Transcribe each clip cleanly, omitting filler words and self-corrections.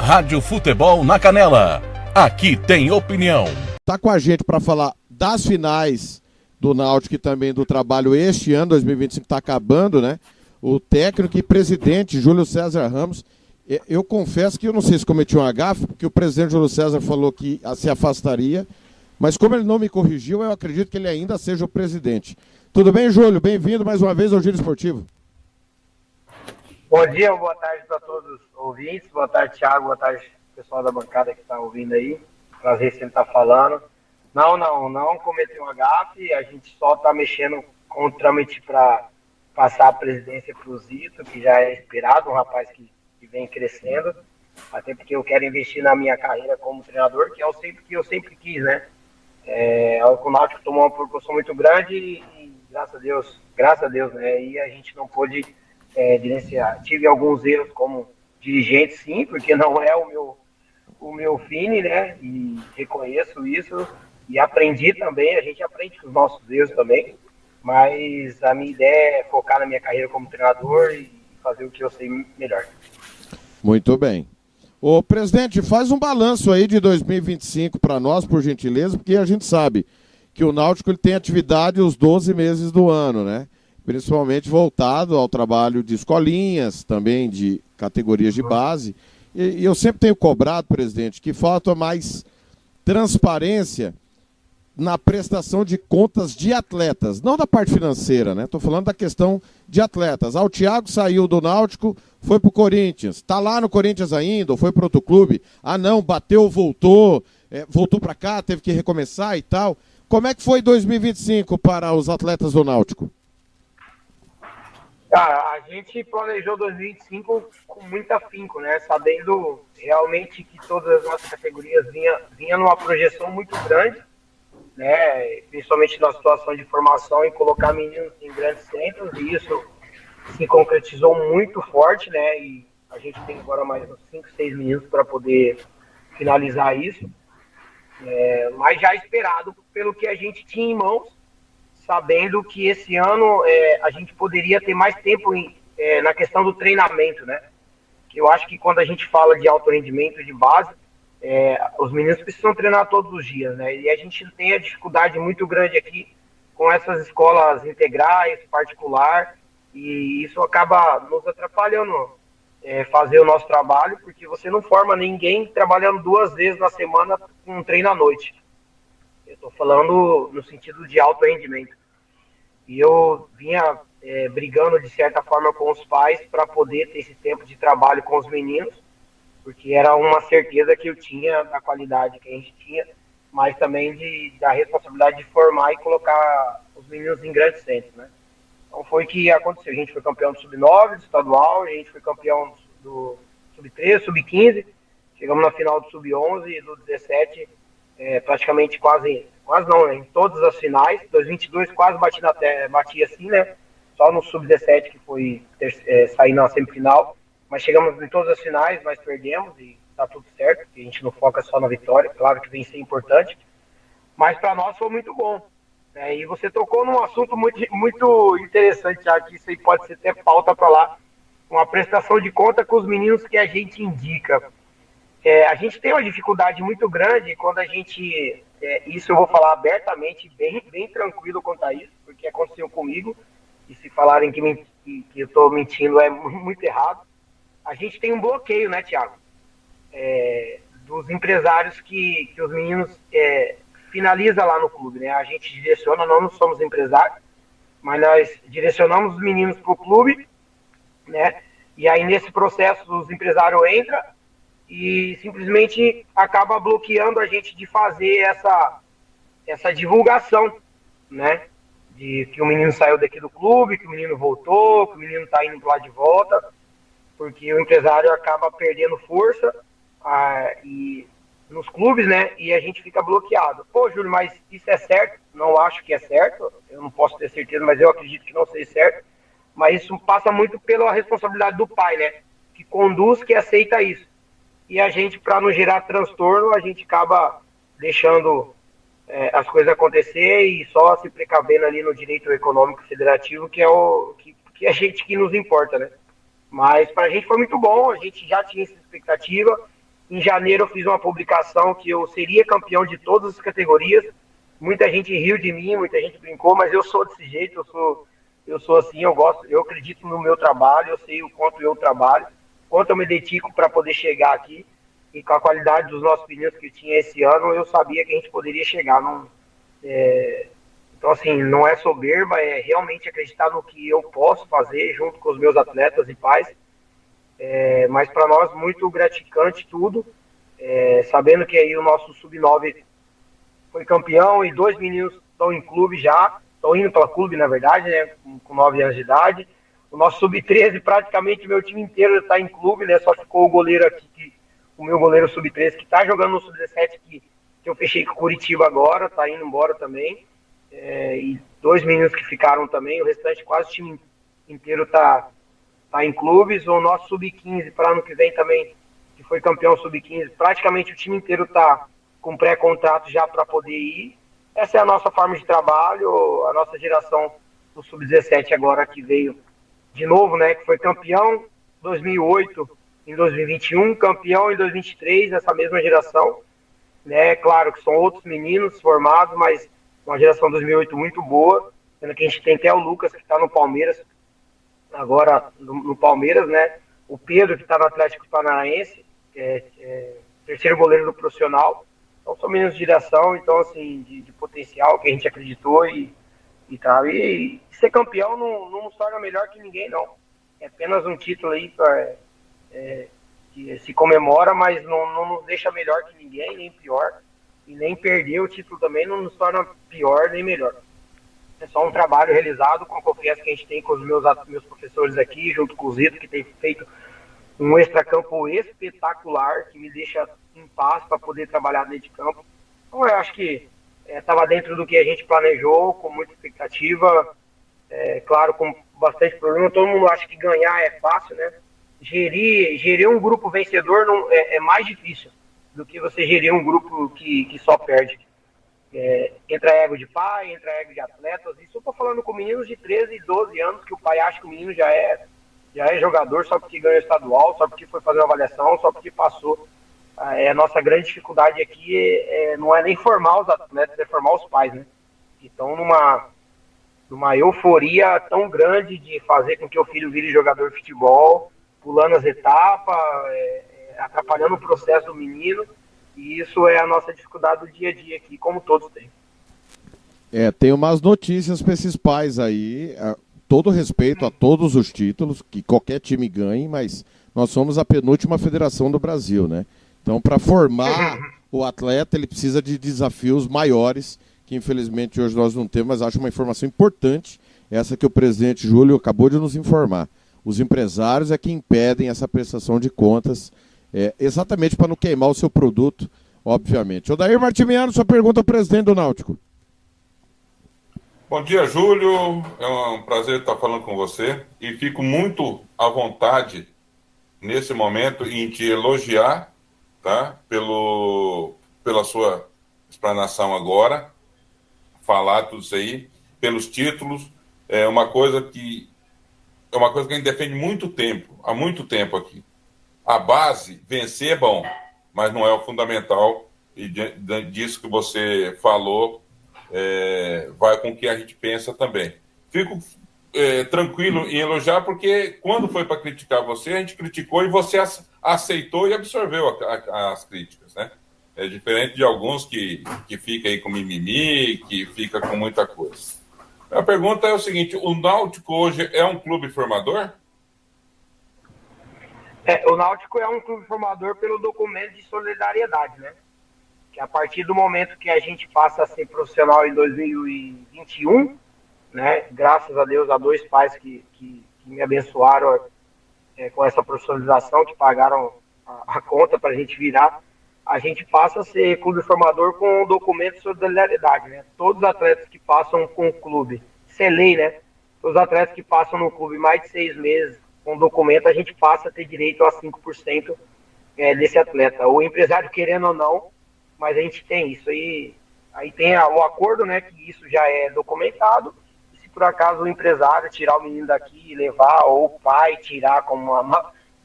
Rádio Futebol na Canela. Aqui tem opinião. Tá com a gente para falar das finais do Náutico e também do trabalho este ano, 2025 está acabando, né? O técnico e presidente Júlio César Ramos. Eu confesso que eu não sei se cometi um gafe, porque o presidente Júlio César falou que se afastaria, mas como ele não me corrigiu, eu acredito que ele ainda seja o presidente. Tudo bem, Júlio? Bem-vindo mais uma vez ao Giro Esportivo. Bom dia, boa tarde para todos os ouvintes, boa tarde, Thiago, boa tarde, pessoal da bancada que está ouvindo aí. Prazer sempre estar falando. Não cometeu um gafe, a gente só está mexendo com o trâmite para passar a presidência para o Zito, que já é esperado, um rapaz que vem crescendo, até porque eu quero investir na minha carreira como treinador, que eu sempre quis, né? O Náutico tomou uma proporção muito grande e graças a Deus, né? E a gente não pôde gerenciar. Tive alguns erros como dirigente, sim, porque não é o meu fine, né? E reconheço isso e aprendi também, a gente aprende com os nossos erros também, mas a minha ideia é focar na minha carreira como treinador e fazer o que eu sei melhor. Muito bem. Ô, presidente, faz um balanço aí de 2025 para nós, por gentileza, porque a gente sabe que o Náutico ele tem atividade os 12 meses do ano, né? Principalmente voltado ao trabalho de escolinhas, também de categorias de base. E eu sempre tenho cobrado, presidente, que falta mais transparência na prestação de contas de atletas, não da parte financeira, né? Estou falando da questão de atletas. O Thiago saiu do Náutico, foi pro Corinthians. Está lá no Corinthians ainda, ou foi para outro clube? Ah, não, bateu, voltou para cá, teve que recomeçar e tal. Como é que foi 2025 para os atletas do Náutico? A gente planejou 2025 com muito afinco, né? Sabendo realmente que todas as nossas categorias vinham numa projeção muito grande, né? Principalmente na situação de formação e colocar meninos em grandes centros, e isso se concretizou muito forte, né? E a gente tem agora mais uns 5, 6 meninos para poder finalizar isso, mas já esperado pelo que a gente tinha em mãos, sabendo que esse ano a gente poderia ter mais tempo na questão do treinamento, né? Que eu acho que quando a gente fala de alto rendimento de base, os meninos precisam treinar todos os dias, né? E a gente tem a dificuldade muito grande aqui com essas escolas integrais, particular, e isso acaba nos atrapalhando fazer o nosso trabalho, porque você não forma ninguém trabalhando 2 vezes na semana com um treino à noite. Eu estou falando no sentido de alto rendimento. E eu vinha brigando, de certa forma, com os pais para poder ter esse tempo de trabalho com os meninos, porque era uma certeza que eu tinha da qualidade que a gente tinha, mas também da responsabilidade de formar e colocar os meninos em grandes centros, né? Então foi o que aconteceu. A gente foi campeão do Sub-9, do estadual, a gente foi campeão do Sub-13, Sub-15, chegamos na final do Sub-11 e do 17, praticamente quase não, né? Em todas as finais. 2022 quase bati assim, né? Só no Sub-17 que foi sair na semifinal. Mas chegamos em todas as finais, mas perdemos e tá tudo certo, porque a gente não foca só na vitória. Claro que vencer é importante, mas para nós foi muito bom. E você tocou num assunto muito, muito interessante, já que isso aí pode ser até pauta para lá. Uma prestação de conta com os meninos que a gente indica. A gente tem uma dificuldade muito grande quando a gente... isso eu vou falar abertamente, bem tranquilo quanto a isso, porque aconteceu comigo, e se falarem que eu estou mentindo é muito errado. A gente tem um bloqueio, né, Thiago? Dos empresários que os meninos finalizam lá no clube, né? A gente direciona, não somos empresários, mas nós direcionamos os meninos para o clube, né? E aí nesse processo os empresários entram e simplesmente acaba bloqueando a gente de fazer essa divulgação, né? De que o menino saiu daqui do clube, que o menino voltou, que o menino está indo para lá de volta, porque o empresário acaba perdendo força e nos clubes, né? E a gente fica bloqueado. Pô, Júlio, mas isso é certo? Não acho que é certo. Eu não posso ter certeza, mas eu acredito que não seja certo. Mas isso passa muito pela responsabilidade do pai, né? Que conduz, que aceita isso. E a gente, para não gerar transtorno, a gente acaba deixando as coisas acontecer e só se precavendo ali no direito econômico federativo, que é que a gente que nos importa, né? Mas para a gente foi muito bom, a gente já tinha essa expectativa, Em janeiro eu fiz uma publicação que eu seria campeão de todas as categorias. Muita gente riu de mim, muita gente brincou, mas eu sou desse jeito, eu sou assim, eu acredito no meu trabalho, eu sei o quanto eu trabalho, quanto eu me dedico para poder chegar aqui. E com a qualidade dos nossos pneus que tinha esse ano, eu sabia que a gente poderia chegar. Então, assim, não é soberba, é realmente acreditar no que eu posso fazer junto com os meus atletas e pais. Mas para nós, muito gratificante tudo. Sabendo que aí o nosso Sub-9 foi campeão e 2 meninos estão em clube já, estão indo para clube, na verdade, né, com 9 anos de idade. O nosso Sub-13, praticamente meu time inteiro está em clube, né, só ficou o goleiro aqui, o meu goleiro Sub-13, que está jogando no Sub-17, que eu fechei com o Curitiba agora, está indo embora também. E 2 meninos que ficaram também, o restante quase o time inteiro está em clubes. O nosso Sub-15 para ano que vem também, que foi campeão Sub-15, praticamente o time inteiro está com pré-contrato já para poder ir. Essa é a nossa forma de trabalho, a nossa geração do Sub-17 agora que veio de novo, né, que foi campeão em 2008, em 2021, campeão em 2023, essa mesma geração, né, claro que são outros meninos formados, mas uma geração 2008 muito boa, sendo que a gente tem até o Lucas que está no Palmeiras, agora no Palmeiras, né, o Pedro que está no Atlético Paranaense, terceiro goleiro do profissional. Então são meninos de direção, então assim, de potencial que a gente acreditou e tal. E ser campeão não nos torna melhor que ninguém, não. É apenas um título aí que se comemora, mas não nos deixa melhor que ninguém, nem pior. E nem perder o título também não nos torna pior nem melhor. É só um trabalho realizado com a confiança que a gente tem com os meus professores aqui, junto com o Zito, que tem feito um extracampo espetacular, que me deixa em paz para poder trabalhar dentro de campo. Então eu acho que estava dentro do que a gente planejou, com muita expectativa, claro, com bastante problema. Todo mundo acha que ganhar é fácil, né? Gerir um grupo vencedor é mais difícil do que você gerir um grupo que só perde. Entra ego de pai, entra ego de atletas. Isso eu estou falando com meninos de 13 e 12 anos, que o pai acha que o menino já é jogador só porque ganhou estadual, só porque foi fazer uma avaliação, só porque passou. A nossa grande dificuldade aqui não é nem formar os atletas, é formar os pais, né? Então, numa euforia tão grande de fazer com que o filho vire jogador de futebol, pulando as etapas, atrapalhando o processo do menino, e isso é a nossa dificuldade do dia a dia aqui, como todos têm. Tem umas notícias para esses pais aí, todo respeito a todos os títulos, que qualquer time ganhe, mas nós somos a penúltima federação do Brasil, né? Então, para formar o atleta, ele precisa de desafios maiores, que infelizmente hoje nós não temos, mas acho uma informação importante, essa que o presidente Júlio acabou de nos informar. Os empresários é que impedem essa prestação de contas, exatamente para não queimar o seu produto, obviamente. Odair Martimiano, sua pergunta ao presidente do Náutico. Bom dia, Júlio. É um prazer estar falando com você e fico muito à vontade nesse momento em te elogiar, tá? Pela sua explanação agora, falar tudo isso aí, pelos títulos, é uma coisa que a gente defende há muito tempo aqui. A base, vencer é bom, mas não é o fundamental, e disso que você falou, vai com o que a gente pensa também. Fico tranquilo em elogiar, porque quando foi para criticar você, a gente criticou e você aceitou e absorveu as críticas, né? É diferente de alguns que fica aí com mimimi, que fica com muita coisa. A pergunta é o seguinte: o Náutico hoje é um clube formador? O Náutico é um clube formador pelo documento de solidariedade, né? Que a partir do momento que a gente passa a ser profissional em 2021, né? Graças a Deus, a 2 pais que me abençoaram com essa profissionalização, que pagaram a conta para a gente virar, a gente passa a ser clube formador com o documento de solidariedade, né? Todos os atletas que passam com o clube, isso é lei, né? Todos os atletas que passam no clube mais de 6 meses com documento, a gente passa a ter direito a 5% desse atleta. O empresário querendo ou não, mas a gente tem isso. Aí tem o acordo, né, que isso já é documentado. E se por acaso o empresário tirar o menino daqui e levar, ou o pai tirar, como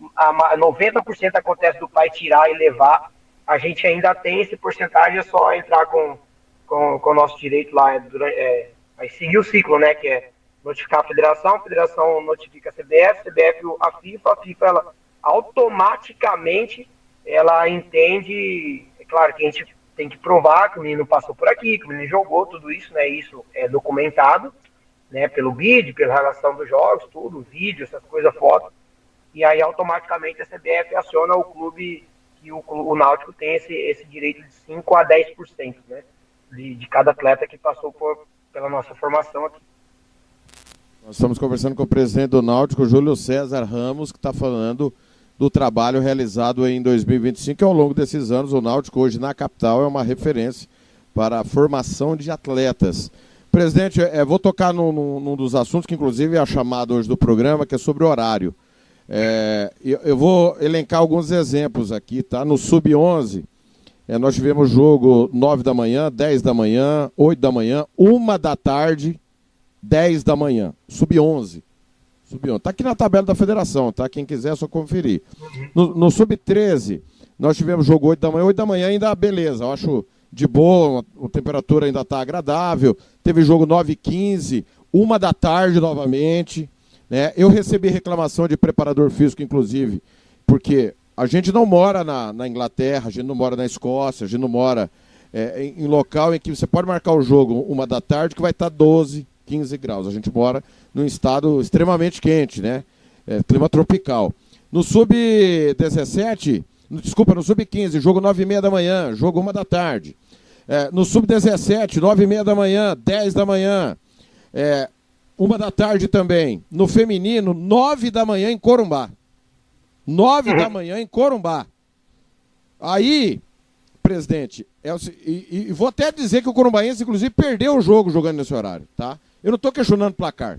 90% acontece do pai tirar e levar, a gente ainda tem esse porcentagem, é só entrar com o nosso direito lá, aí seguir o ciclo, né, que é notificar a federação notifica a CBF, a FIFA, ela automaticamente ela entende, é claro que a gente tem que provar que o menino passou por aqui, que o menino jogou, tudo isso, né, isso é documentado, né, pelo vídeo, pela relação dos jogos, tudo, vídeo, essas coisas, fotos, e aí automaticamente a CBF aciona o clube, que o Náutico tem esse direito de 5 a 10%, né, de cada atleta que passou pela nossa formação aqui. Nós estamos conversando com o presidente do Náutico, Júlio César Ramos, que está falando do trabalho realizado em 2025, que ao longo desses anos o Náutico hoje na capital é uma referência para a formação de atletas. Presidente, vou tocar num dos assuntos que inclusive é a chamada hoje do programa, que é sobre o horário. Eu vou elencar alguns exemplos aqui, tá? No Sub-11, nós tivemos jogo 9 da manhã, 10 da manhã, 8 da manhã, 1 da tarde, 10 da manhã, Sub-11. Está aqui na tabela da federação, tá? Quem quiser é só conferir. No Sub-13, nós tivemos jogo 8 da manhã. 8 da manhã ainda beleza, eu acho de boa, a temperatura ainda está agradável. Teve jogo 9h15, 1 da tarde novamente. Né? Eu recebi reclamação de preparador físico, inclusive, porque a gente não mora na Inglaterra, a gente não mora na Escócia, a gente não mora em local em que você pode marcar o jogo 1 da tarde que vai estar 12, 15 graus. A gente mora num estado extremamente quente, né? Clima tropical. No Sub-17, no Sub-15, jogo 9h30 da manhã, jogo 1 da tarde. No Sub-17, 9h30 da manhã, 10 da manhã, 1 da tarde também. No feminino, 9 da manhã em Corumbá. 9 da manhã em Corumbá. Aí, presidente, e vou até dizer que o corumbaense, inclusive, perdeu o jogo jogando nesse horário, tá? Eu não estou questionando o placar.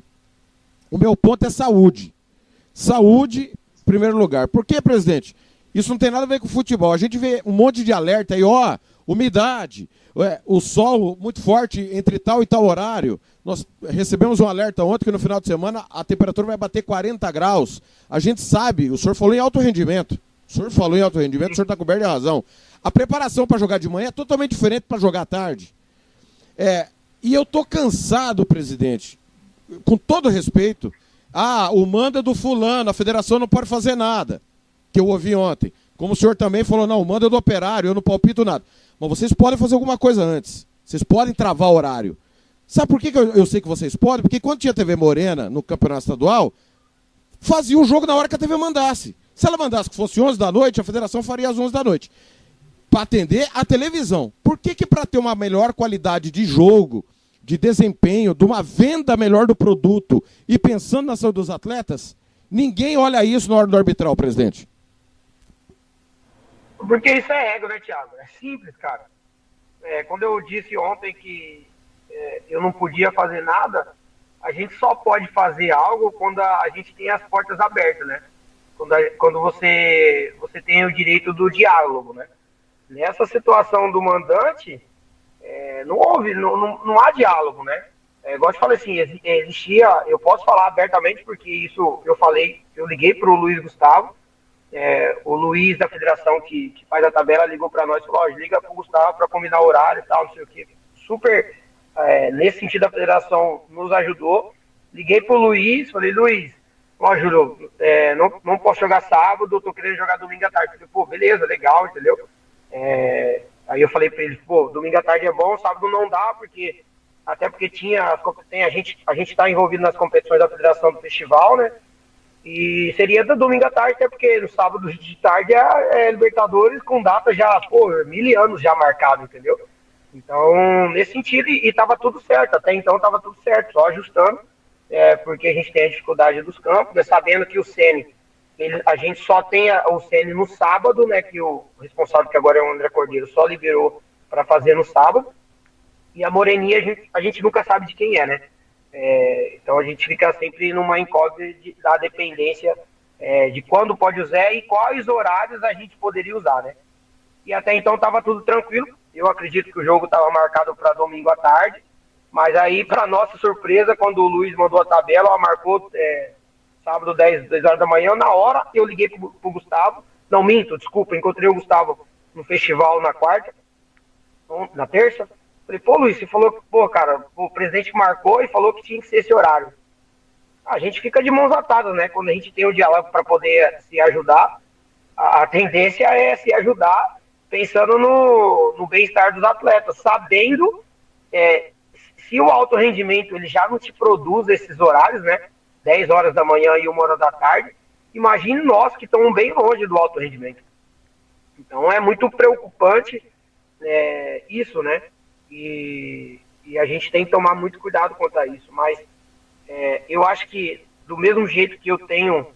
O meu ponto é saúde. Saúde, em primeiro lugar. Por quê, presidente? Isso não tem nada a ver com futebol. A gente vê um monte de alerta aí, umidade, o sol muito forte entre tal e tal horário. Nós recebemos um alerta ontem que no final de semana a temperatura vai bater 40 graus. A gente sabe, o senhor falou em alto rendimento. O senhor está coberto de razão. A preparação para jogar de manhã é totalmente diferente para jogar à tarde. E eu estou cansado, presidente, com todo respeito, o mando é do fulano, a federação não pode fazer nada, que eu ouvi ontem. Como o senhor também falou, não, o mando é do operário, eu não palpito nada. Mas vocês podem fazer alguma coisa antes. Vocês podem travar o horário. Sabe por que eu sei que vocês podem? Porque quando tinha TV Morena no campeonato estadual, fazia o jogo na hora que a TV mandasse. Se ela mandasse que fosse 11 da noite, a federação faria às 11 da noite. Para atender a televisão. Por que para ter uma melhor qualidade de jogo, de desempenho, de uma venda melhor do produto e pensando na saúde dos atletas, ninguém olha isso na hora do arbitral, presidente? Porque isso é ego, né, Thiago? É simples, cara. Quando eu disse ontem que eu não podia fazer nada, a gente só pode fazer algo quando a gente tem as portas abertas, né? Quando você tem o direito do diálogo, né? Nessa situação do mandante, não há diálogo, né? Igual eu te falei assim, existia, eu posso falar abertamente porque isso eu liguei para o Luiz Gustavo, o Luiz da federação que faz a tabela ligou para nós e falou, liga para o Gustavo para combinar o horário e tal, não sei o que. Super, nesse sentido a federação nos ajudou. Liguei para o Luiz, falei, Luiz, Júlio, não posso jogar sábado, tô querendo jogar domingo à tarde. Falei, pô, beleza, legal, entendeu? Aí eu falei para ele, pô, domingo à tarde é bom, sábado não dá, até porque a gente está envolvido nas competições da federação do festival, né? E seria do domingo à tarde, até porque no sábado de tarde é Libertadores com data já, 1000 anos já marcado, entendeu? Então, nesse sentido, e tava tudo certo, até então tava tudo certo, só ajustando, porque a gente tem a dificuldade dos campos, né, sabendo que o CN, a gente só tem o CN no sábado, né, que o responsável, que agora é o André Cordeiro, só liberou para fazer no sábado, e a moreninha a gente nunca sabe de quem é, né? Então a gente fica sempre numa incógnita da dependência de quando pode usar e quais horários a gente poderia usar, né? E até então estava tudo tranquilo. Eu acredito que o jogo estava marcado para domingo à tarde, mas aí, para nossa surpresa, quando o Luiz mandou a tabela, marcou sábado 10 horas da manhã, na hora eu liguei pro Gustavo, não minto, desculpa, encontrei o Gustavo no festival na quarta, na terça, falei, pô Luiz, você falou que, pô cara, o presidente marcou e falou que tinha que ser esse horário. A gente fica de mãos atadas, né, quando a gente tem o diálogo para poder se ajudar, a tendência é se ajudar pensando no bem-estar dos atletas, sabendo se o alto rendimento ele já não te produz esses horários, né, 10 horas da manhã e 1 hora da tarde, imagine nós que estamos bem longe do alto rendimento. Então é muito preocupante isso, né? E a gente tem que tomar muito cuidado quanto a isso. Mas eu acho que do mesmo jeito que eu tenho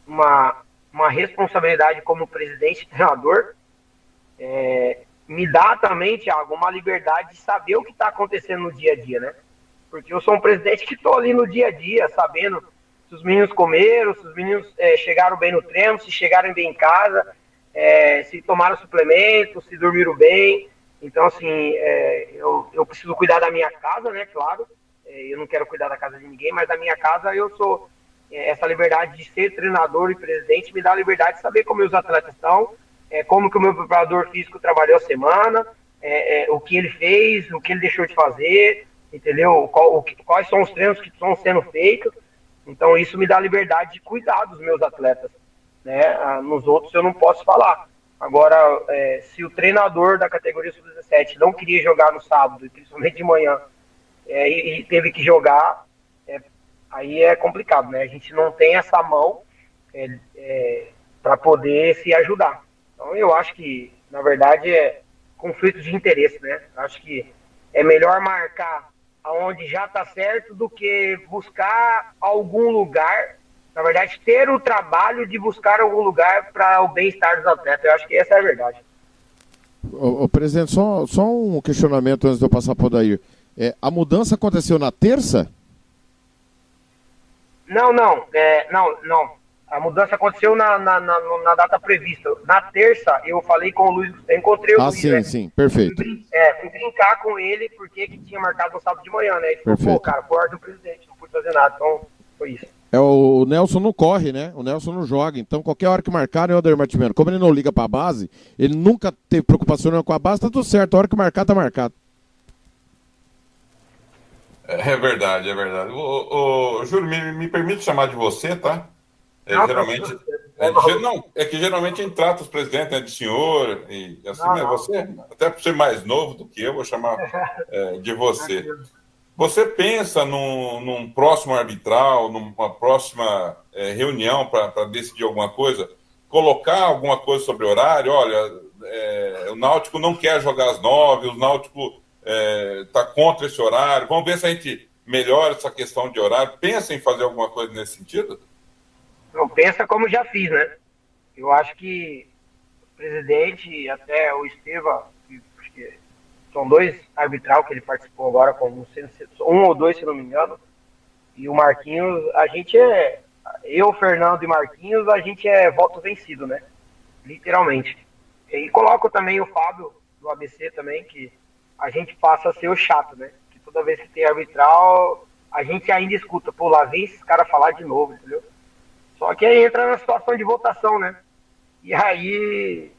uma responsabilidade como presidente e treinador, me dá também, Thiago, uma liberdade de saber o que está acontecendo no dia a dia, né? Porque eu sou um presidente que estou ali no dia a dia, sabendo se os meninos comeram, se os meninos chegaram bem no treino, se chegaram bem em casa, se tomaram suplementos, se dormiram bem. Então, assim, eu preciso cuidar da minha casa, né, claro. Eu não quero cuidar da casa de ninguém, mas da minha casa eu sou... essa liberdade de ser treinador e presidente me dá a liberdade de saber como os atletas estão, como que o meu preparador físico trabalhou a semana, o que ele fez, o que ele deixou de fazer, entendeu? Quais são os treinos que estão sendo feitos. Então isso me dá a liberdade de cuidar dos meus atletas, né? Nos outros eu não posso falar. Agora, se o treinador da categoria sub-17 não queria jogar no sábado, e principalmente de manhã, e teve que jogar, aí é complicado, né? A gente não tem essa mão para poder se ajudar. Então eu acho que, na verdade, é conflito de interesse, né? Acho que é melhor marcar aonde já está certo do que buscar algum lugar, na verdade, ter o trabalho de buscar algum lugar para o bem-estar dos atletas. Eu acho que essa é a verdade. Ô, presidente, só um questionamento antes de eu passar para o Odair. A mudança aconteceu na terça? Não. A mudança aconteceu na data prevista. Na terça, eu falei com o Luiz, eu encontrei o Luiz. Sim, né? sim, perfeito. Fui brincar com ele porque que tinha marcado no sábado de manhã, né? Ele falou, pô, cara, por ordem do presidente, não pude fazer nada. Então, foi isso. O Nelson não corre, né? O Nelson não joga. Então, qualquer hora que marcar, né, Odair Martimeno? Como ele não liga pra base, ele nunca teve preocupação com a base, tá tudo certo. A hora que marcar, tá marcado. É verdade, é verdade. Júlio, me permite chamar de você, tá? Geralmente... que geralmente a gente trata os presidentes, né, de senhor, e assim, né, você, até por ser mais novo do que eu, vou chamar de você. Você pensa num próximo arbitral, numa próxima reunião para decidir alguma coisa, colocar alguma coisa sobre horário? Olha, o Náutico não quer jogar às 9, o Náutico está contra esse horário. Vamos ver se a gente melhora essa questão de horário. Pensa em fazer alguma coisa nesse sentido? Não, pensa como já fiz, né? Eu acho que o presidente e até o Esteva, acho que são 2 arbitral que ele participou agora, com 1 ou 2, se não me engano, e o Marquinhos, eu, Fernando e Marquinhos, a gente é voto vencido, né? Literalmente. E coloco também o Fábio, do ABC também, que a gente passa a ser o chato, né? Que toda vez que tem arbitral, a gente ainda escuta, pô, lá vem esses caras falar de novo, entendeu? Só que aí entra na situação de votação, né? E aí,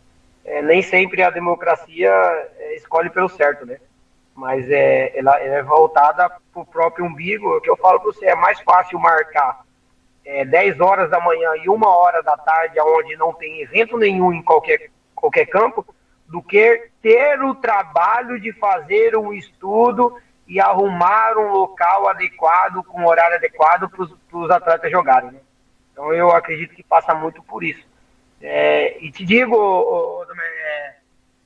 nem sempre a democracia escolhe pelo certo, né? Mas ela é voltada pro próprio umbigo. O que eu falo para você, é mais fácil marcar 10 horas da manhã e 1 hora da tarde, onde não tem evento nenhum em qualquer campo, do que ter o trabalho de fazer um estudo e arrumar um local adequado, com horário adequado para os atletas jogarem, né? Então eu acredito que passa muito por isso. E te digo,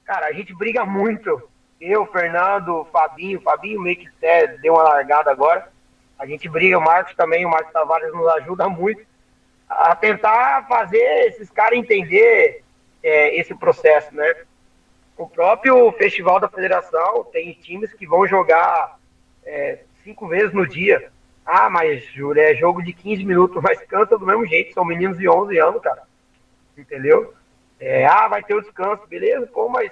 cara, a gente briga muito. Eu, Fernando, Fabinho meio que deu uma largada agora. A gente briga, o Marcos também, o Marcos Tavares nos ajuda muito a tentar fazer esses caras entender esse processo, né? O próprio Festival da Federação tem times que vão jogar 5 vezes no dia. Ah, mas, Júlio, é jogo de 15 minutos, mas cansa do mesmo jeito. São meninos de 11 anos, cara. Entendeu? Vai ter o descanso, beleza? Pô, mas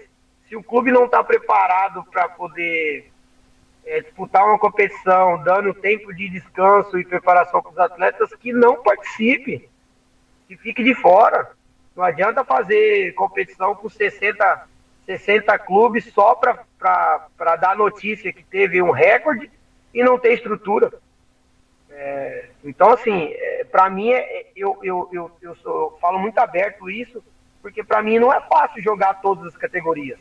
se o clube não está preparado para poder disputar uma competição, dando tempo de descanso e preparação para os atletas, que não participe, que fique de fora. Não adianta fazer competição com 60 clubes só para dar notícia que teve um recorde e não ter estrutura. Então, assim, para mim, eu falo muito aberto isso, porque para mim não é fácil jogar todas as categorias.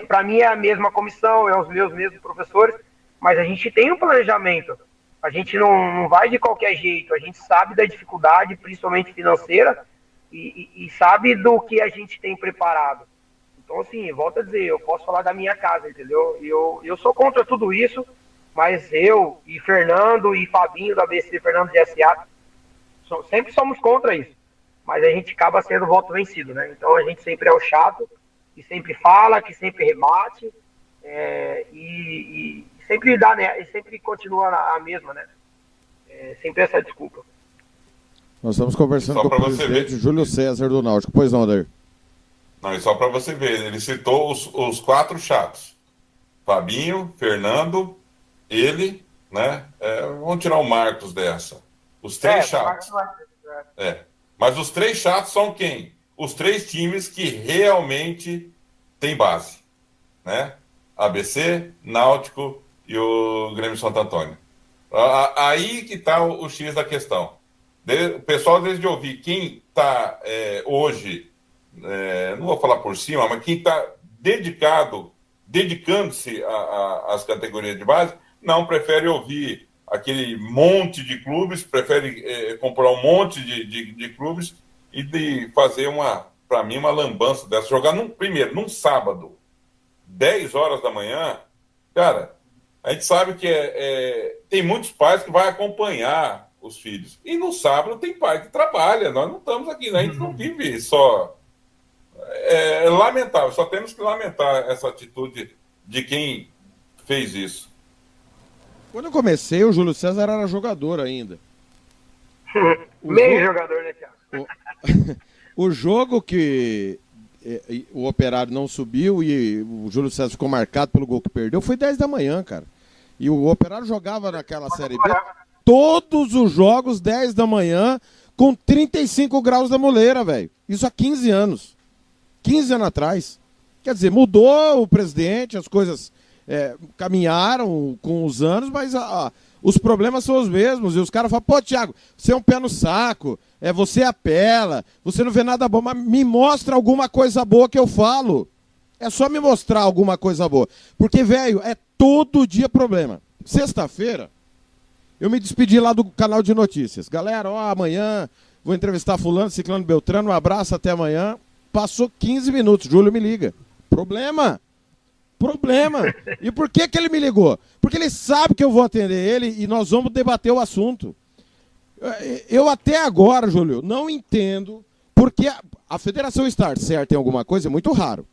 Para mim é a mesma comissão, é os meus mesmos professores, mas a gente tem um planejamento. A gente não vai de qualquer jeito, a gente sabe da dificuldade, principalmente financeira, e sabe do que a gente tem preparado. Então, assim, volto a dizer, eu posso falar da minha casa, entendeu? Eu sou contra tudo isso, mas eu e Fernando e Fabinho da ABC, Fernando de SA, sempre somos contra isso. Mas a gente acaba sendo voto vencido, né? Então a gente sempre é o chato, que sempre fala, que sempre rebate, e sempre dá, né? E sempre continua a mesma, né? Sempre essa desculpa. Nós estamos conversando com o presidente Júlio César do Náutico. Pois não, Adair? Não, e só para você ver, ele citou os 4 chatos. Fabinho, Fernando, ele, né? Vamos tirar o Marcos dessa. Os 3 chatos. Mas os 3 chatos são quem? Os 3 times que realmente têm base, né? ABC, Náutico e o Grêmio Santo Antônio. Aí que está o X da questão. O pessoal, desde de ouvir quem está hoje, não vou falar por cima, mas quem está dedicando-se às categorias de base, não prefere ouvir aquele monte de clubes, prefere comprar um monte de clubes e de fazer para mim, uma lambança dessa. Jogar primeiro, num sábado, 10 horas da manhã, cara, a gente sabe que tem muitos pais que vão acompanhar os filhos. E no sábado tem pai que trabalha, nós não estamos aqui, né? A gente não vive só... É lamentável, só temos que lamentar essa atitude de quem fez isso. Quando eu comecei, o Júlio César era jogador ainda. Meio jogador, né, Thiago? O jogo que o Operário não subiu e o Júlio César ficou marcado pelo gol que perdeu foi 10 da manhã, cara. E o Operário jogava naquela Série B todos os jogos 10 da manhã com 35 graus da moleira, velho. Isso há 15 anos. 15 anos atrás. Quer dizer, mudou o presidente, as coisas caminharam com os anos, mas os problemas são os mesmos. E os caras falam, pô, Thiago, você é um pé no saco, você apela, você não vê nada bom, mas me mostra alguma coisa boa que eu falo. É só me mostrar alguma coisa boa. Porque, velho, é todo dia problema. Sexta-feira, eu me despedi lá do canal de notícias. Galera, amanhã vou entrevistar fulano, ciclano, beltrano, um abraço, até amanhã. Passou 15 minutos, Júlio me liga. Problema. E por que ele me ligou? Porque ele sabe que eu vou atender ele e nós vamos debater o assunto. Eu até agora, Júlio, não entendo porque a Federação estar certa em alguma coisa é muito raro.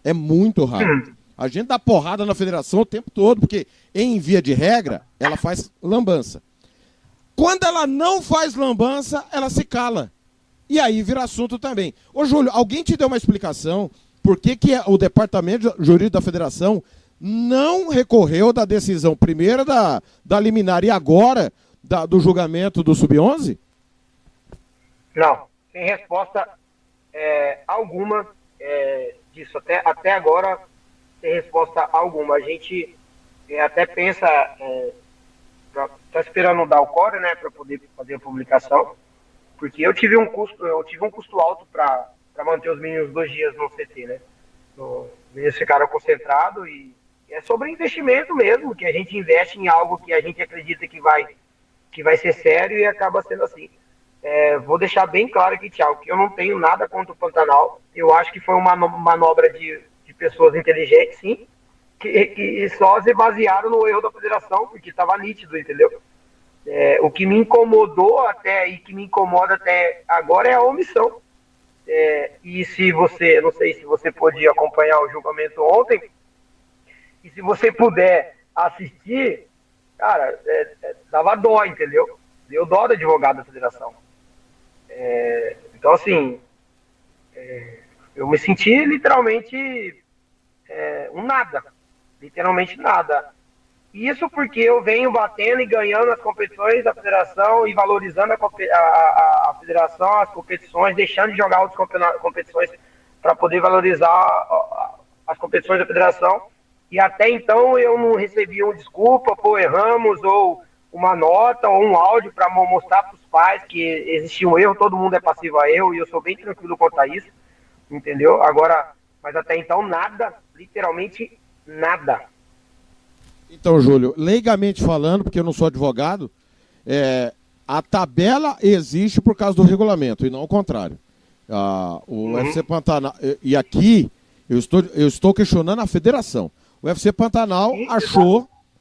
É muito raro. A gente dá porrada na federação o tempo todo, porque em via de regra, ela faz lambança. Quando ela não faz lambança, ela se cala. E aí vira assunto também. Ô, Júlio, alguém te deu uma explicação por que o departamento jurídico da federação não recorreu da decisão primeiro da liminar e agora do julgamento do Sub-11? Não, sem resposta alguma disso. Até agora, sem resposta alguma. A gente até pensa, está esperando dar o core, né, para poder fazer a publicação, porque eu tive um custo alto para manter os meninos 2 dias no CT, né? Os meninos ficaram concentrados e é sobre investimento mesmo, que a gente investe em algo que a gente acredita que vai ser sério e acaba sendo assim. Vou deixar bem claro aqui, Thiago, que eu não tenho nada contra o Pantanal. Eu acho que foi uma manobra de pessoas inteligentes, sim, que só se basearam no erro da federação, porque estava nítido, entendeu? O que me incomodou e que me incomoda até agora é a omissão. E se você, não sei se você pôde acompanhar o julgamento ontem, e se você puder assistir, cara, dava dó, entendeu? Deu dó do advogado da federação. Então, assim, eu me senti literalmente um nada. Literalmente nada. Isso porque eu venho batendo e ganhando as competições da federação e valorizando a federação, as competições, deixando de jogar outras competições para poder valorizar as competições da federação. E até então eu não recebi um desculpa, pô, erramos, ou uma nota, ou um áudio para mostrar para os pais que existia um erro, todo mundo é passivo a erro, e eu sou bem tranquilo quanto a isso, entendeu? Agora, mas até então nada, literalmente nada. Então, Júlio, legalmente falando, porque eu não sou advogado, a tabela existe por causa do regulamento, e não o contrário. O UFC Pantanal, e aqui eu estou questionando a federação. O UFC Pantanal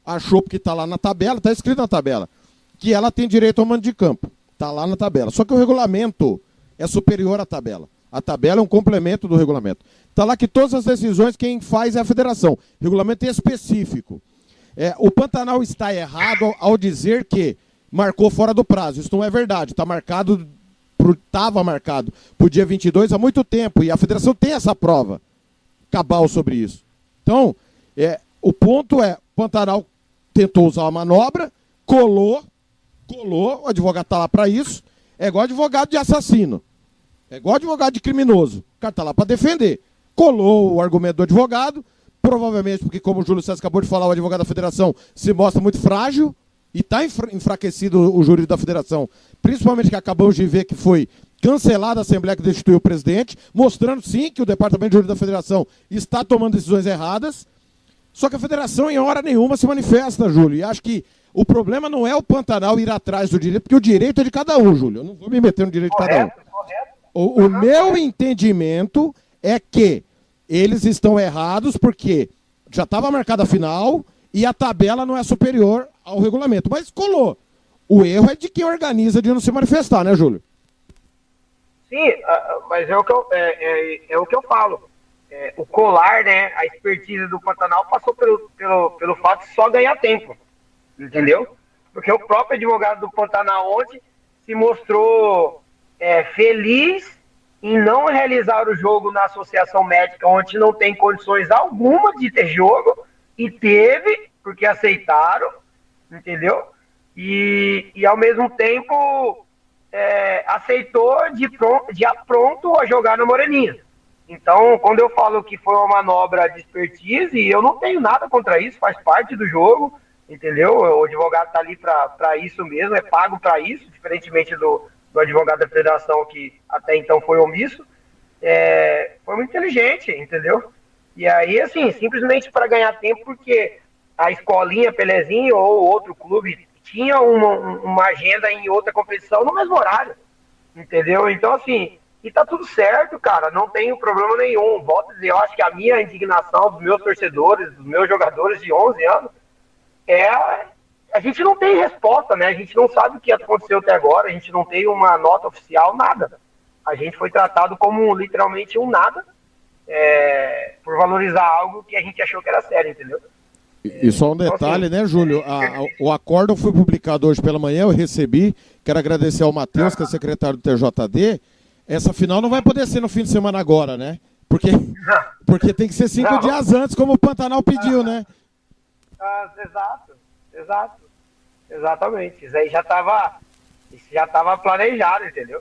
achou porque está lá na tabela, está escrito na tabela, que ela tem direito ao mando de campo. Está lá na tabela. Só que o regulamento é superior à tabela. A tabela é um complemento do regulamento. Está lá que todas as decisões quem faz é a federação. O regulamento é específico. O Pantanal está errado ao dizer que marcou fora do prazo. Isso não é verdade. Estava marcado para o dia 22 há muito tempo. E a federação tem essa prova cabal sobre isso. Então, o ponto o Pantanal tentou usar a manobra, colou, o advogado está lá para isso, é igual advogado de assassino, é igual advogado de criminoso, o cara está lá para defender, colou o argumento do advogado, provavelmente porque, como o Júlio César acabou de falar, o advogado da federação se mostra muito frágil e está enfraquecido o jurídico da federação, principalmente que acabamos de ver que foi cancelada a Assembleia que destituiu o presidente, mostrando sim que o Departamento de Jurídico da Federação está tomando decisões erradas. Só que a federação em hora nenhuma se manifesta, Júlio. E acho que o problema não é o Pantanal ir atrás do direito, porque o direito é de cada um, Júlio. Eu não vou me meter no direito de cada um. O meu entendimento é que eles estão errados porque já estava marcada a final e a tabela não é superior ao regulamento. Mas colou. O erro é de quem organiza de não se manifestar, né, Júlio? Sim, mas é o que eu falo. O colar, né, a expertise do Pantanal passou pelo fato de só ganhar tempo, entendeu? Porque o próprio advogado do Pantanal ontem se mostrou feliz em não realizar o jogo na associação médica, onde não tem condições alguma de ter jogo, e teve, porque aceitaram, entendeu? E ao mesmo tempo aceitou de pronto a jogar no Moreninha. Então, quando eu falo que foi uma manobra de expertise, eu não tenho nada contra isso, faz parte do jogo, entendeu? O advogado está ali para isso mesmo, é pago para isso, diferentemente do advogado da federação, que até então foi omisso. Foi muito inteligente, entendeu? E aí, assim, simplesmente para ganhar tempo, porque a escolinha Pelezinho ou outro clube tinha uma agenda em outra competição no mesmo horário, entendeu? Então, assim... E tá tudo certo, cara, não tenho problema nenhum. Volto a dizer, eu acho que a minha indignação dos meus torcedores, dos meus jogadores de 11 anos, a gente não tem resposta, né? A gente não sabe o que aconteceu até agora, a gente não tem uma nota oficial, nada. A gente foi tratado como literalmente um nada, por valorizar algo que a gente achou que era sério, entendeu? E só um detalhe, né, Júlio? O acórdão foi publicado hoje pela manhã, eu recebi, quero agradecer ao Matheus, que é secretário do TJD. Essa final não vai poder ser no fim de semana agora, né? Porque tem que ser 5 dias antes, como o Pantanal pediu, né? Exatamente. Isso aí já estava planejado, entendeu?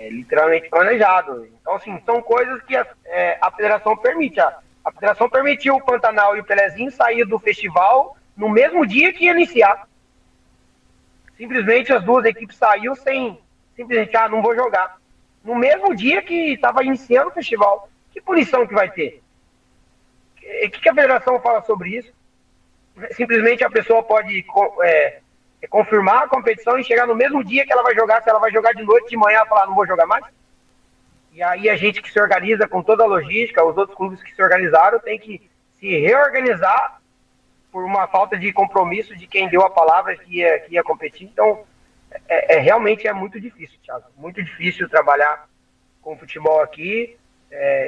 Literalmente planejado. Então, assim, são coisas que a federação permite. A federação permitiu o Pantanal e o Pelezinho sair do festival no mesmo dia que ia iniciar. Simplesmente as duas equipes saíram sem... Simplesmente, não vou jogar. No mesmo dia que estava iniciando o festival. Que punição que vai ter? O que a federação fala sobre isso? Simplesmente a pessoa pode confirmar a competição e chegar no mesmo dia que ela vai jogar. Se ela vai jogar de noite, de manhã, ela falar, não vou jogar mais. E aí a gente que se organiza com toda a logística, os outros clubes que se organizaram, tem que se reorganizar por uma falta de compromisso de quem deu a palavra que ia competir. Então, realmente é muito difícil, Thiago. Muito difícil trabalhar com futebol aqui.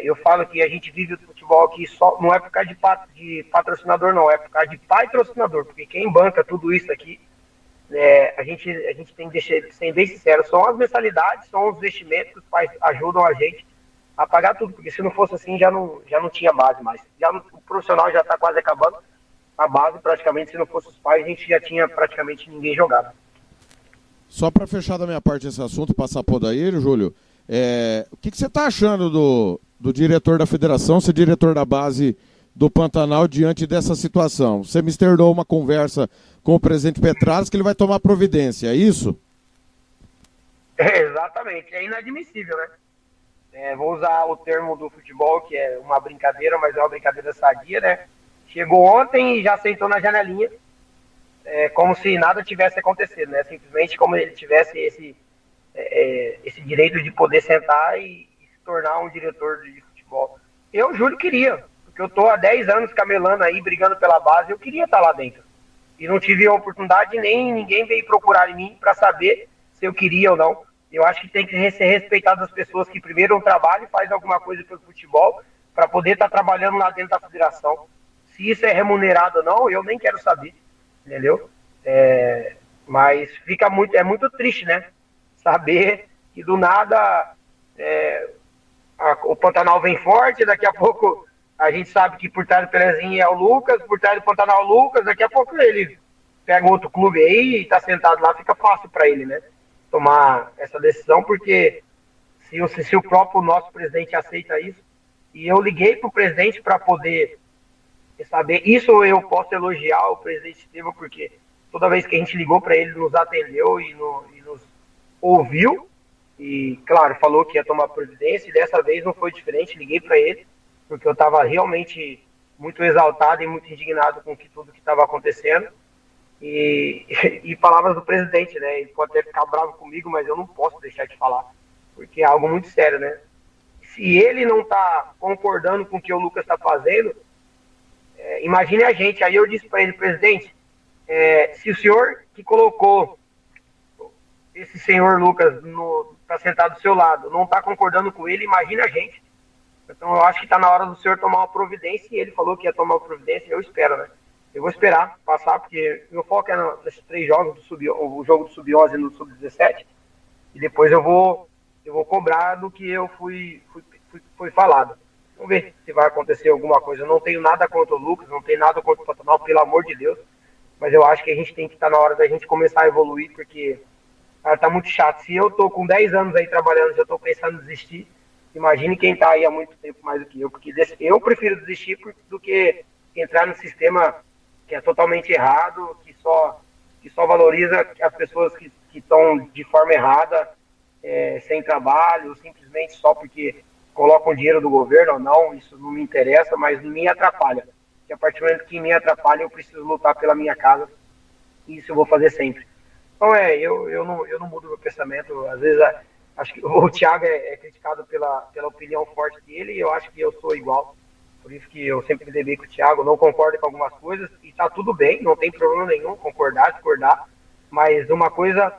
Eu falo que a gente vive o futebol aqui só, não é por causa de patrocinador, não. É por causa de patrocinador. Porque quem banca tudo isso aqui, a gente tem que ser bem sincero. São as mensalidades, são os investimentos que os pais ajudam a gente a pagar tudo. Porque se não fosse assim, já não tinha base mais. O profissional já está quase acabando. a base, praticamente, se não fosse os pais, a gente já tinha praticamente ninguém jogado. Só para fechar da minha parte esse assunto, passar por daí, Júlio, o que você está achando do diretor da federação, ser diretor da base do Pantanal diante dessa situação? Você me externou uma conversa com o presidente Petralha que ele vai tomar providência, é isso? Exatamente, é inadmissível, né? Vou usar o termo do futebol, que é uma brincadeira, mas é uma brincadeira sadia, né? Chegou ontem e já sentou na janelinha, como se nada tivesse acontecido, né? Simplesmente como ele tivesse esse direito de poder sentar e se tornar um diretor de futebol. Eu, Júlio, queria, porque eu tô há 10 anos camelando aí, brigando pela base, eu queria estar lá dentro. E não tive a oportunidade, nem ninguém veio procurar em mim para saber se eu queria ou não. Eu acho que tem que ser respeitado as pessoas que primeiro trabalham e fazem alguma coisa pelo futebol para poder estar trabalhando lá dentro da federação. Se isso é remunerado ou não, eu nem quero saber, entendeu? Mas é muito triste, né? Saber que do nada o Pantanal vem forte, daqui a pouco a gente sabe que por trás do Pelezinho é o Lucas, por trás do Pantanal o Lucas, daqui a pouco ele pega outro clube aí e tá sentado lá, fica fácil para ele, né? Tomar essa decisão, porque se o próprio nosso presidente aceita isso, e eu liguei pro presidente para poder saber, isso eu posso elogiar o presidente Estevam, porque toda vez que a gente ligou para ele, nos atendeu e nos ouviu, e claro, falou que ia tomar providência, e dessa vez não foi diferente, liguei para ele, porque eu estava realmente muito exaltado e muito indignado com tudo que estava acontecendo, e palavras do presidente, né? Ele pode até ficar bravo comigo, mas eu não posso deixar de falar, porque é algo muito sério, né? Se ele não está concordando com o que o Lucas está fazendo, imagine a gente. Aí eu disse para ele, presidente, se o senhor que colocou esse senhor Lucas para sentar do seu lado não está concordando com ele, imagine a gente. Então eu acho que está na hora do senhor tomar uma providência, e ele falou que ia tomar uma providência, eu espero, né? Eu vou esperar passar, porque meu foco é nesses 3 jogos, o jogo do Sub-11 e no Sub-17, e depois eu vou cobrar do que eu foi falado. Vamos ver se vai acontecer alguma coisa. Eu não tenho nada contra o Lucas, não tenho nada contra o Pantanal, pelo amor de Deus, mas eu acho que a gente tem que estar na hora da gente começar a evoluir, porque tá muito chato. Se eu tô com 10 anos aí trabalhando, já tô pensando em desistir, imagine quem tá aí há muito tempo mais do que eu, porque eu prefiro desistir do que entrar no sistema que é totalmente errado, que só valoriza as pessoas que estão de forma errada, sem trabalho, simplesmente só porque colocam dinheiro do governo ou não. Isso não me interessa, mas me atrapalha. E a partir do momento que me atrapalha, eu preciso lutar pela minha casa, e isso eu vou fazer sempre. Então eu não mudo meu pensamento. Às vezes acho que o Thiago é criticado pela opinião forte dele, e eu acho que eu sou igual. Por isso que eu sempre me dei bem com o Thiago, não concordo com algumas coisas, e tá tudo bem, não tem problema nenhum concordar, discordar, mas uma coisa,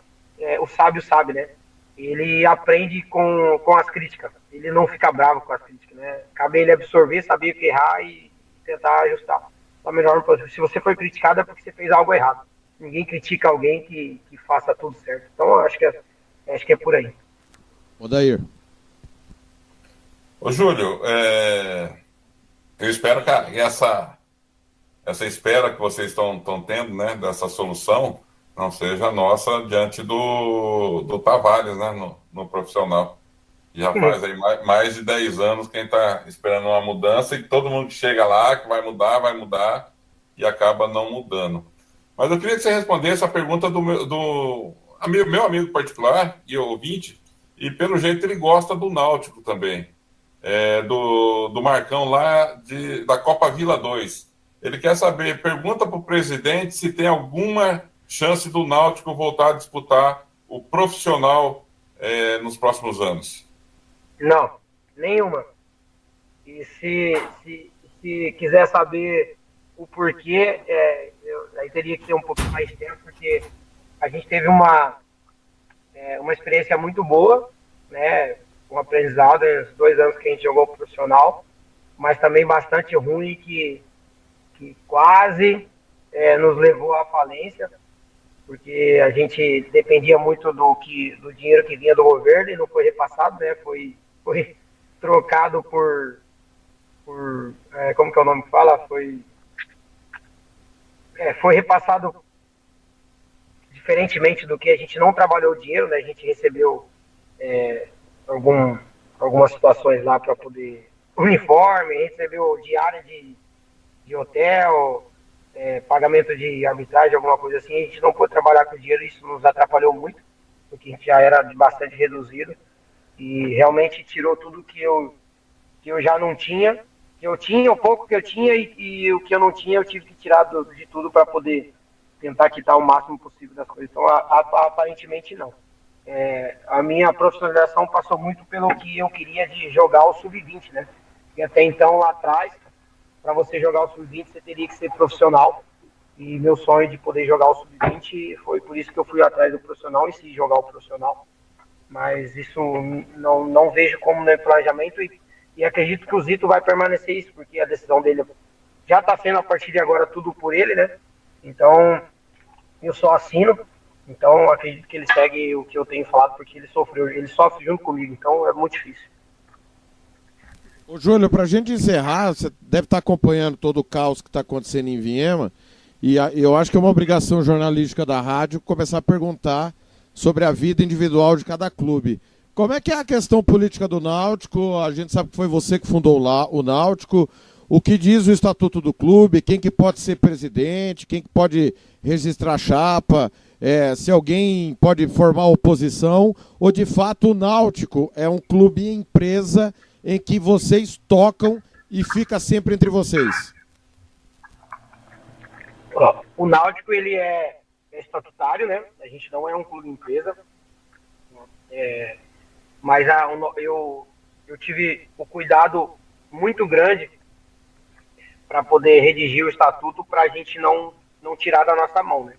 o sábio sabe, né? Ele aprende com as críticas, ele não fica bravo com as críticas, né? Cabe ele absorver, saber o que errar e tentar ajustar. Da melhor, se você foi criticado é porque você fez algo errado. Ninguém critica alguém que faça tudo certo. Então, eu acho que é por aí. Odair. Ô, Júlio, eu espero que essa espera que vocês estão tendo, né, dessa solução, não seja nossa diante do Tavares, né, no profissional. Já faz aí mais de 10 anos que a gente está esperando uma mudança, e todo mundo que chega lá, que vai mudar, e acaba não mudando. Mas eu queria que você respondesse a pergunta do meu amigo particular e ouvinte, e pelo jeito ele gosta do Náutico também. Do Marcão lá da Copa Vila 2. Ele quer saber, pergunta para o presidente se tem alguma chance do Náutico voltar a disputar o profissional nos próximos anos. Não, nenhuma. E se quiser saber o porquê, aí teria que ter um pouquinho mais de tempo, porque a gente teve uma experiência muito boa, né? Um aprendizado, os 2 anos que a gente jogou profissional, mas também bastante ruim, que quase nos levou à falência, porque a gente dependia muito do dinheiro que vinha do governo e não foi repassado, né? Foi trocado por como que é o nome que fala? Foi foi repassado diferentemente do que a gente não trabalhou o dinheiro, né? A gente recebeu algumas situações lá para poder uniforme, recebeu diária de hotel, pagamento de arbitragem, alguma coisa assim. A gente não pôde trabalhar com dinheiro, isso nos atrapalhou muito, porque a gente já era bastante reduzido e realmente tirou tudo que eu já não tinha, que eu tinha, o pouco que eu tinha e o que eu não tinha eu tive que tirar de tudo para poder tentar quitar o máximo possível das coisas. Então, aparentemente não. A minha profissionalização passou muito pelo que eu queria de jogar o sub-20, né? E até então, lá atrás, para você jogar o sub-20, você teria que ser profissional. E meu sonho de poder jogar o sub-20 foi por isso que eu fui atrás do profissional e se jogar o profissional. Mas isso não vejo como no planejamento e acredito que o Zito vai permanecer isso, porque a decisão dele já está sendo a partir de agora tudo por ele, né? Então, eu só assino. Então, acredito que ele segue o que eu tenho falado, porque ele sofre junto comigo, então é muito difícil. Ô, Júlio, para a gente encerrar, você deve estar acompanhando todo o caos que está acontecendo em Viema, e eu acho que é uma obrigação jornalística da rádio começar a perguntar sobre a vida individual de cada clube. Como é que é a questão política do Náutico? A gente sabe que foi você que fundou lá o Náutico. O que diz o estatuto do clube? Quem que pode ser presidente? Quem que pode registrar chapa? Se alguém pode formar oposição? Ou de fato o Náutico é um clube empresa em que vocês tocam e fica sempre entre vocês? O Náutico ele é estatutário, né? A gente não é um clube empresa. Mas eu tive o cuidado muito grande para poder redigir o estatuto para a gente não tirar da nossa mão, né?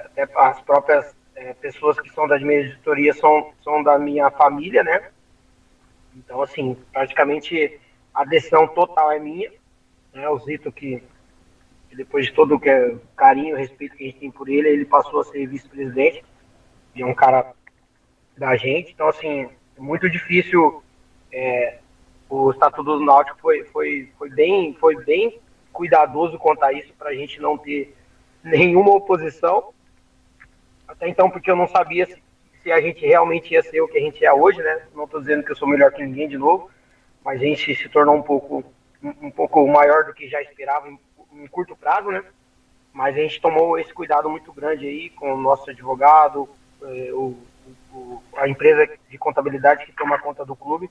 Até as próprias pessoas que são da minha editoria são da minha família, né? Então, assim, praticamente a decisão total é minha, né? O Zito, que depois de todo o carinho e respeito que a gente tem por ele, ele passou a ser vice-presidente e é um cara da gente. Então, assim, é muito difícil. O Estatuto do Náutico foi bem cuidadoso quanto a isso, para a gente não ter nenhuma oposição. Até então, porque eu não sabia se a gente realmente ia ser o que a gente é hoje, né? Não estou dizendo que eu sou melhor que ninguém de novo, mas a gente se tornou um pouco maior do que já esperava em curto prazo, né? Mas a gente tomou esse cuidado muito grande aí com o nosso advogado, a empresa de contabilidade que toma conta do clube,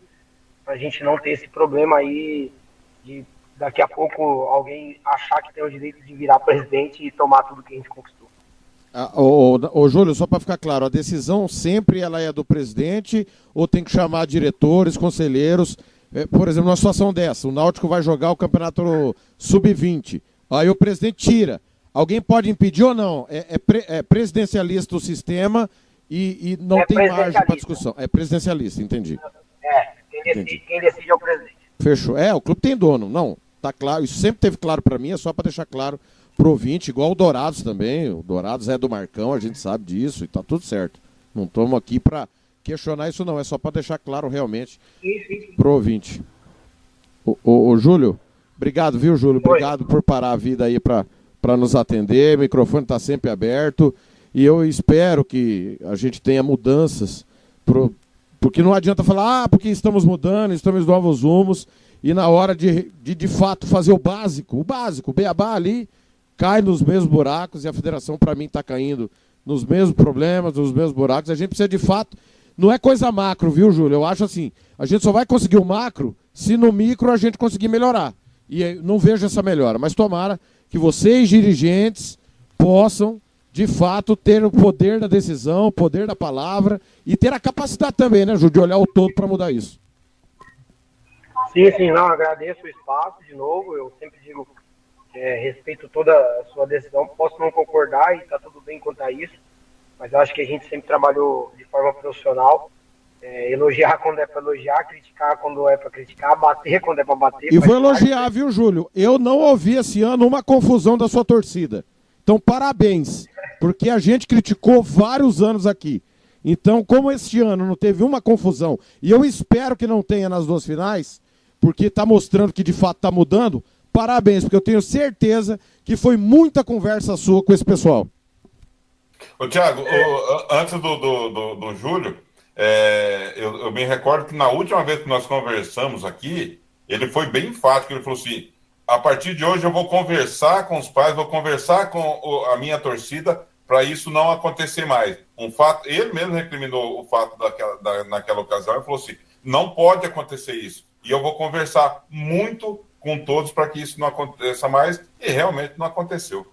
para a gente não ter esse problema aí de daqui a pouco alguém achar que tem o direito de virar presidente e tomar tudo que a gente conquistou. Júlio, só para ficar claro, a decisão sempre ela é do presidente ou tem que chamar diretores, conselheiros? Por exemplo, numa situação dessa, o Náutico vai jogar o campeonato sub-20, aí o presidente tira. Alguém pode impedir ou não? É presidencialista o sistema e não tem margem para discussão. É presidencialista, entendi. Quem decide é o presidente. Fechou. O clube tem dono. Não, tá claro. Isso sempre teve claro para mim, é só para deixar claro pro ouvinte, igual o Dourados também. O Dourados é do Marcão, a gente sabe disso e tá tudo certo. Não estamos aqui para questionar isso não, é só para deixar claro realmente pro ouvinte. O Júlio, obrigado, viu, Júlio? Obrigado por parar a vida aí para nos atender. O microfone está sempre aberto e eu espero que a gente tenha mudanças porque não adianta falar, porque estamos mudando, estamos novos rumos, e na hora de fato fazer o básico, o beabá ali, cai nos mesmos buracos, e a federação, para mim, está caindo nos mesmos problemas, nos mesmos buracos. A gente precisa, de fato, não é coisa macro, viu, Júlio? Eu acho assim, a gente só vai conseguir o macro se no micro a gente conseguir melhorar. E eu não vejo essa melhora, mas tomara que vocês, dirigentes, possam de fato ter o poder da decisão, o poder da palavra e ter a capacidade também, né, Júlio, de olhar o todo para mudar isso. Sim, não, agradeço o espaço de novo, eu sempre digo respeito toda a sua decisão, posso não concordar e está tudo bem quanto a isso, mas eu acho que a gente sempre trabalhou de forma profissional, elogiar quando é para elogiar, criticar quando é para criticar, bater quando é para bater. E vou elogiar, viu, Júlio? Eu não ouvi esse ano uma confusão da sua torcida. Então, parabéns, porque a gente criticou vários anos aqui. Então, como este ano não teve uma confusão, e eu espero que não tenha nas duas finais, porque está mostrando que de fato está mudando, parabéns, porque eu tenho certeza que foi muita conversa sua com esse pessoal. Ô, Thiago, antes do Júlio, eu me recordo que na última vez que nós conversamos aqui, ele foi bem enfático, ele falou assim, a partir de hoje eu vou conversar com os pais, vou conversar com a minha torcida para isso não acontecer mais. Ele mesmo recriminou o fato naquela ocasião e falou assim, não pode acontecer isso. E eu vou conversar muito com todos para que isso não aconteça mais, e realmente não aconteceu.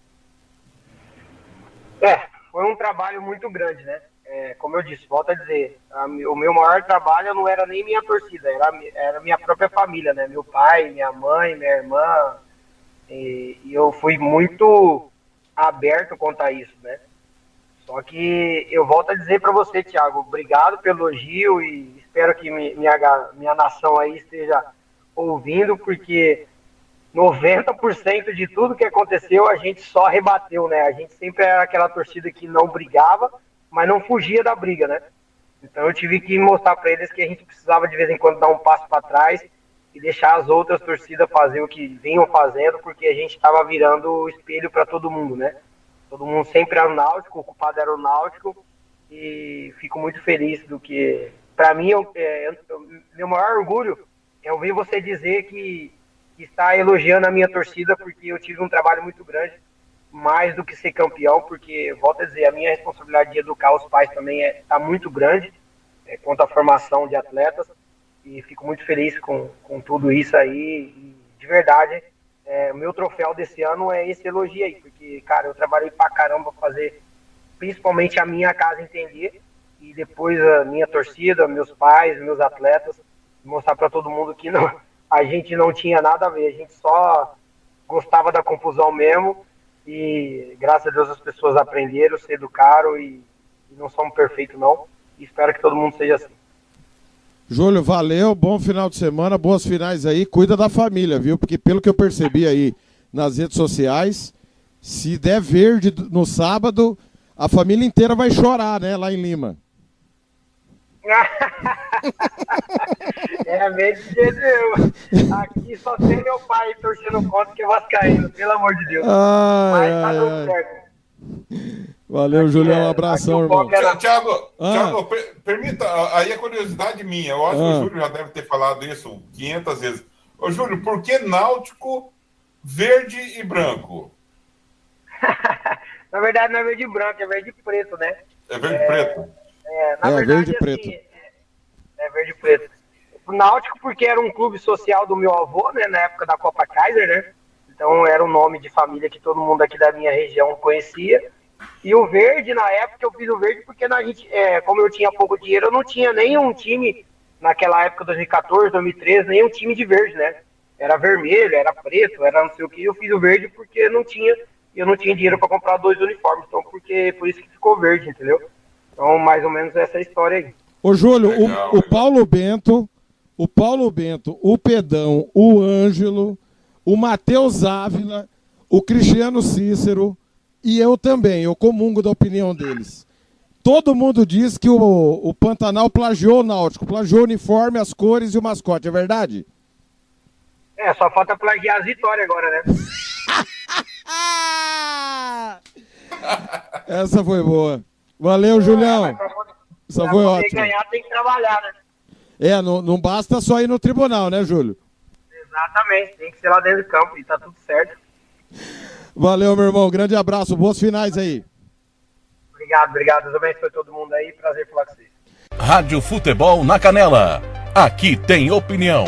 Foi um trabalho muito grande, né? Como eu disse, volto a dizer, o meu maior trabalho não era nem minha torcida, era minha própria família, né? Meu pai, minha mãe, minha irmã, e eu fui muito aberto quanto a isso, né? Só que eu volto a dizer para você, Thiago, obrigado pelo elogio e espero que minha nação aí esteja ouvindo, porque 90% de tudo que aconteceu a gente só rebateu, né? A gente sempre era aquela torcida que não brigava, mas não fugia da briga, né? Então eu tive que mostrar para eles que a gente precisava de vez em quando dar um passo para trás e deixar as outras torcidas fazer o que vinham fazendo, porque a gente estava virando o espelho para todo mundo, né? Todo mundo sempre era o Náutico, o culpado era o Náutico, e fico muito feliz do que... Para mim, meu maior orgulho é ouvir você dizer que está elogiando a minha torcida, porque eu tive um trabalho muito grande, mais do que ser campeão, porque, volto a dizer, a minha responsabilidade de educar os pais também está muito grande, quanto à formação de atletas, e fico muito feliz com tudo isso aí, e, de verdade, o meu troféu desse ano é esse elogio aí, porque, cara, eu trabalhei pra caramba pra fazer, principalmente a minha casa entender, e depois a minha torcida, meus pais, meus atletas, mostrar pra todo mundo que não, a gente não tinha nada a ver, a gente só gostava da confusão mesmo, e graças a Deus as pessoas aprenderam, se educaram, e não somos perfeitos não, e espero que todo mundo seja assim. Júlio, valeu, bom final de semana, boas finais aí, cuida da família, viu? Porque pelo que eu percebi aí nas redes sociais, se der verde no sábado, a família inteira vai chorar, né, lá em Lima. Mesmo jeito eu. Aqui só tem meu pai torcendo contra que é vascaíno, pelo amor de Deus. Mas tá tudo certo. Valeu, Julião, um abração, irmão. Thiago, permita, aí é curiosidade minha, eu acho que o Júlio já deve ter falado isso 500 vezes. Ô, Júlio, por que Náutico verde e branco? Na verdade não é verde e branco, é verde e preto, né? É verde e preto? Na verdade, verde e assim, preto. É verde e preto. O Náutico porque era um clube social do meu avô, né, na época da Copa Kaiser, né? Então era um nome de família que todo mundo aqui da minha região conhecia. E o verde, na época, eu fiz o verde porque como eu tinha pouco dinheiro, eu não tinha nenhum time, naquela época, 2014, 2013, nenhum time de verde, né? Era vermelho, era preto, era não sei o que. Eu fiz o verde porque eu não tinha dinheiro para comprar 2 uniformes. Então, por isso que ficou verde, entendeu? Então, mais ou menos essa é a história aí. Ô, Júlio, o Paulo Bento, o Pedão, o Ângelo, o Matheus Ávila, o Cristiano Cícero e eu também, eu comungo da opinião deles. Todo mundo diz que o Pantanal plagiou o Náutico, plagiou o uniforme, as cores e o mascote, é verdade? Só falta plagiar as vitórias agora, né? Essa foi boa. Valeu, Julião. Essa foi ótima. Pra ganhar tem que trabalhar, né? Não basta só ir no tribunal, né, Júlio? Exatamente, tem que ser lá dentro do campo e tá tudo certo. Valeu, meu irmão. Grande abraço. Boas finais aí. Obrigado. Deus abençoe todo mundo aí. Prazer falar com vocês. Rádio Futebol na Canela. Aqui tem opinião.